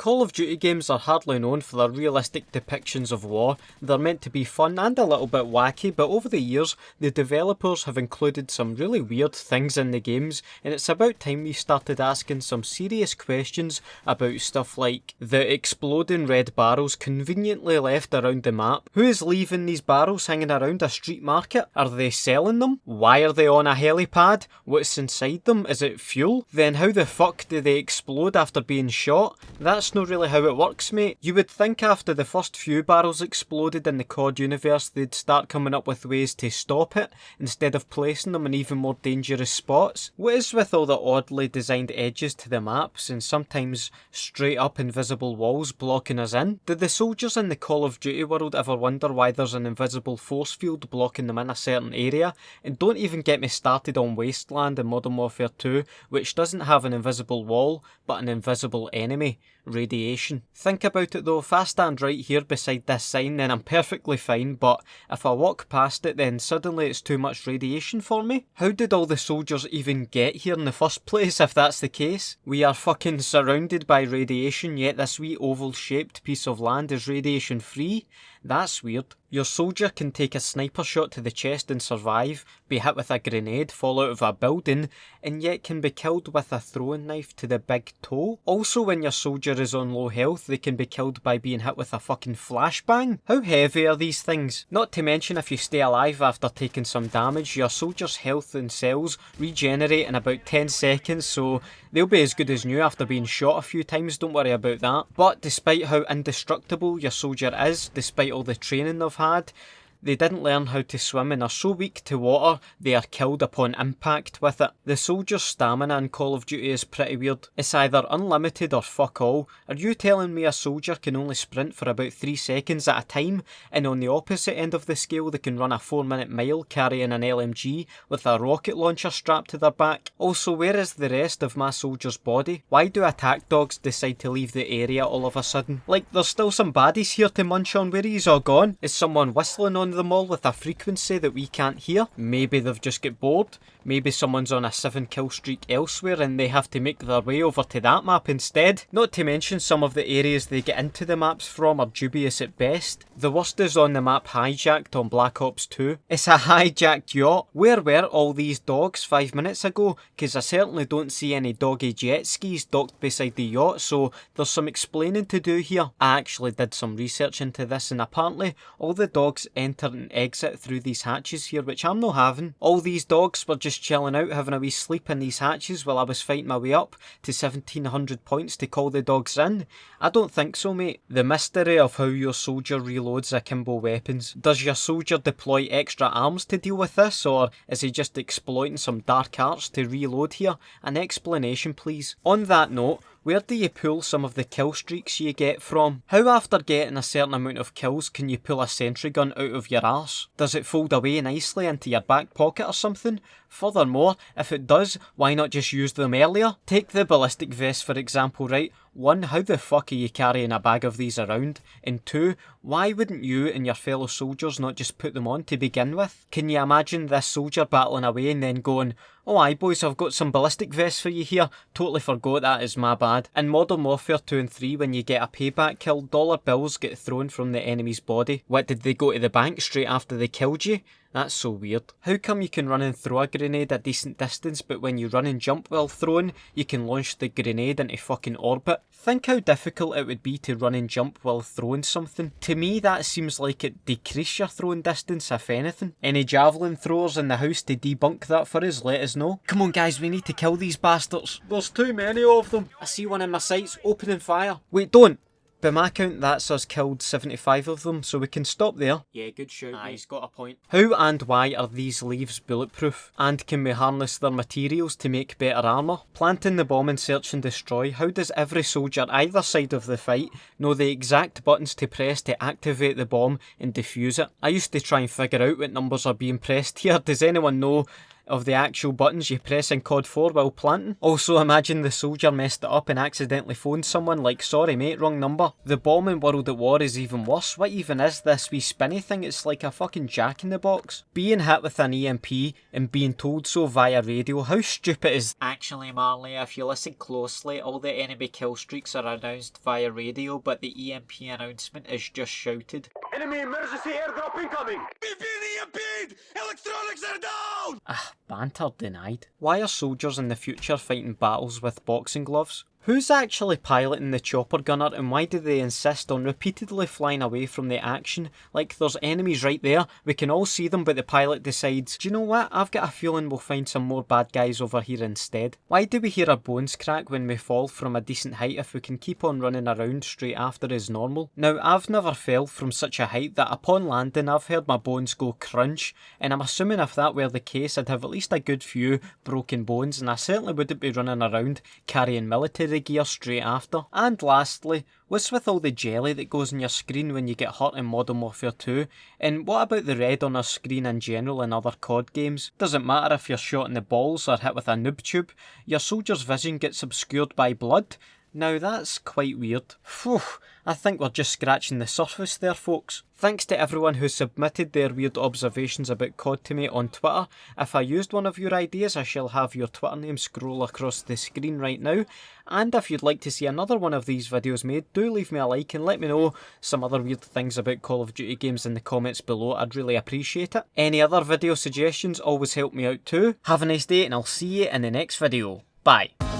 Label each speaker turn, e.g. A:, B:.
A: Call of Duty games are hardly known for their realistic depictions of war. They're meant to be fun and a little bit wacky, but over the years, the developers have included some really weird things in the games, and it's about time we started asking some serious questions about stuff like the exploding red barrels conveniently left around the map. Who is leaving these barrels hanging around a street market? Are they selling them? Why are they on a helipad? What's inside them? Is it fuel? Then how the fuck do they explode after being shot? That's not really how it works, mate. You would think after the first few barrels exploded in the COD universe they'd start coming up with ways to stop it instead of placing them in even more dangerous spots. What is with all the oddly designed edges to the maps and sometimes straight up invisible walls blocking us in? Did the soldiers in the Call of Duty world ever wonder why there's an invisible force field blocking them in a certain area? And don't even get me started on Wasteland in Modern Warfare 2, which doesn't have an invisible wall but an invisible enemy. Radiation. Think about it though, if I stand right here beside this sign then I'm perfectly fine, but if I walk past it then suddenly it's too much radiation for me? How did all the soldiers even get here in the first place if that's the case? We are fucking surrounded by radiation, yet this wee oval shaped piece of land is radiation free? That's weird. Your soldier can take a sniper shot to the chest and survive, be hit with a grenade, fall out of a building, and yet can be killed with a throwing knife to the big toe. Also, when your soldier is on low health, they can be killed by being hit with a fucking flashbang. How heavy are these things? Not to mention, if you stay alive after taking some damage, your soldier's health and cells regenerate in about 10 seconds, so they'll be as good as new after being shot a few times, don't worry about that. But despite how indestructible your soldier is, despite all the training they've had, they didn't learn how to swim and are so weak to water they are killed upon impact with it. The soldier's stamina in Call of Duty is pretty weird. It's either unlimited or fuck all. Are you telling me a soldier can only sprint for about 3 seconds at a time, and on the opposite end of the scale they can run a 4-minute mile carrying an LMG with a rocket launcher strapped to their back? Also, where is the rest of my soldier's body? Why do attack dogs decide to leave the area all of a sudden? Like, there's still some baddies here to munch on. Where he's all gone? Is someone whistling on them all with a frequency that we can't hear? Maybe they've just got bored. Maybe someone's on a 7 kill streak elsewhere and they have to make their way over to that map instead. Not to mention some of the areas they get into the maps from are dubious at best. The worst is on the map Hijacked on Black Ops 2. It's a hijacked yacht. Where were all these dogs 5 minutes ago? Because I certainly don't see any doggy jet skis docked beside the yacht, so there's some explaining to do here. I actually did some research into this and apparently all the dogs enter and exit through these hatches here, which I'm not having. All these dogs were just chilling out having a wee sleep in these hatches while I was fighting my way up to 1700 points to call the dogs in. I don't think so, mate. The mystery of how your soldier reloads akimbo weapons. Does your soldier deploy extra arms to deal with this, or is he just exploiting some dark arts to reload here? An explanation please. On that note, where do you pull some of the kill streaks you get from? How after getting a certain amount of kills can you pull a sentry gun out of your arse? Does it fold away nicely into your back pocket or something? Furthermore, if it does, why not just use them earlier? Take the ballistic vest for example, right? 1, how the fuck are you carrying a bag of these around? And 2, why wouldn't you and your fellow soldiers not just put them on to begin with? Can you imagine this soldier battling away and then going, "Oh aye boys, I've got some ballistic vests for you here, totally forgot that, is my bad." In Modern Warfare 2 and 3, when you get a payback kill, dollar bills get thrown from the enemy's body. What, did they go to the bank straight after they killed you? That's so weird. How come you can run and throw a grenade a decent distance, but when you run and jump while throwing, you can launch the grenade into fucking orbit? Think how difficult it would be to run and jump while throwing something. To me, that seems like it decrease your throwing distance, if anything. Any javelin throwers in the house to debunk that for us, let us know. Come on guys, we need to kill these bastards. There's too many of them. I see one in my sights, opening fire. Wait, don't! By my count, that's us killed 75 of them, so we can stop there. Yeah, good shout. Aye, he's got a point. How and why are these leaves bulletproof? And can we harness their materials to make better armour? Planting the bomb and search and destroy, how does every soldier either side of the fight know the exact buttons to press to activate the bomb and defuse it? I used to try and figure out what numbers are being pressed here. Does anyone know of the actual buttons you press in COD 4 while planting. Also imagine the soldier messed it up and accidentally phoned someone like, sorry mate, wrong number. The bomb in World at War is even worse. What even is this wee spinny thing? It's like a fucking jack in the box. Being hit with an EMP and being told so via radio, how stupid is... Actually Marley, if you listen closely, all the enemy kill streaks are announced via radio, but the EMP announcement is just shouted.
B: Enemy emergency airdrop incoming! We've been EMP'd! Electronics are down!
A: Banter denied. Why are soldiers in the future fighting battles with boxing gloves? Who's actually piloting the chopper gunner, and why do they insist on repeatedly flying away from the action? Like there's enemies right there, we can all see them, but the pilot decides, do you know what, I've got a feeling we'll find some more bad guys over here instead. Why do we hear our bones crack when we fall from a decent height if we can keep on running around straight after as normal? Now I've never fell from such a height that upon landing I've heard my bones go crunch, and I'm assuming if that were the case I'd have at least a good few broken bones, and I certainly wouldn't be running around carrying military gear straight after. And lastly, what's with all the jelly that goes on your screen when you get hurt in Modern Warfare 2? And what about the red on our screen in general in other COD games? Doesn't matter if you're shot in the balls or hit with a noob tube, your soldier's vision gets obscured by blood. Now that's quite weird. Phew, I think we're just scratching the surface there, folks. Thanks to everyone who submitted their weird observations about COD to me on Twitter. If I used one of your ideas, I shall have your Twitter name scroll across the screen right now. And if you'd like to see another one of these videos made, do leave me a like and let me know some other weird things about Call of Duty games in the comments below. I'd really appreciate it. Any other video suggestions always help me out too. Have a nice day and I'll see you in the next video. Bye.